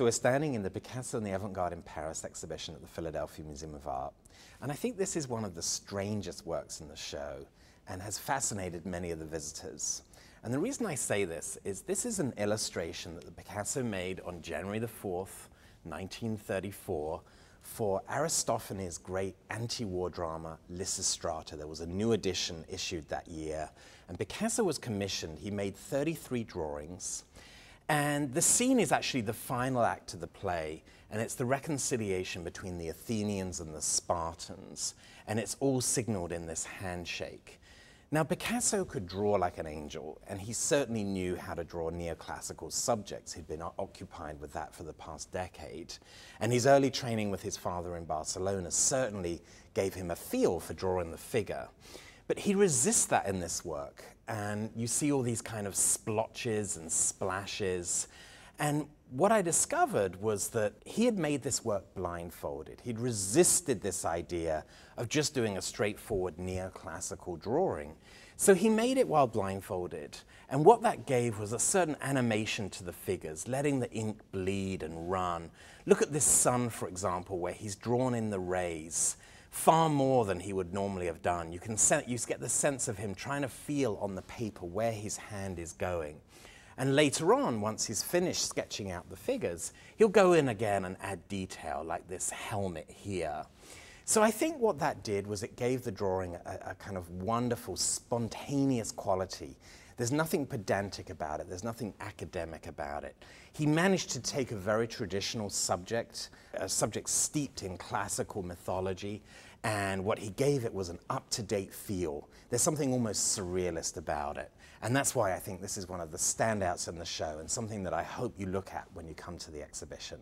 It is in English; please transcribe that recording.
So we're standing in the Picasso and the Avant-Garde in Paris exhibition at the Philadelphia Museum of Art. And I think this is one of the strangest works in the show and has fascinated many of the visitors. And the reason I say this is an illustration that the Picasso made on January the 4th, 1934, for Aristophanes' great anti-war drama, Lysistrata. There was a new edition issued that year, and Picasso was commissioned. He made 33 drawings, and the scene is actually the final act of the play, and it's the reconciliation between the Athenians and the Spartans, and it's all signaled in this handshake. Now, Picasso could draw like an angel, and he certainly knew how to draw neoclassical subjects. He'd been occupied with that for the past decade. And his early training with his father in Barcelona certainly gave him a feel for drawing the figure. But he resists that in this work, and you see all these kind of splotches and splashes. And what I discovered was that he had made this work blindfolded. He'd resisted this idea of just doing a straightforward neoclassical drawing. So he made it while blindfolded. And what that gave was a certain animation to the figures, letting the ink bleed and run. Look at this sun, for example, where he's drawn in the rays far more than he would normally have done. You get the sense of him trying to feel on the paper where his hand is going. And later on, once he's finished sketching out the figures, he'll go in again and add detail, like this helmet here. So I think what that did was it gave the drawing a kind of wonderful, spontaneous quality. There's nothing pedantic about it. There's nothing academic about it. He managed to take a very traditional subject, a subject steeped in classical mythology, and what he gave it was an up-to-date feel. There's something almost surrealist about it. And that's why I think this is one of the standouts in the show and something that I hope you look at when you come to the exhibition.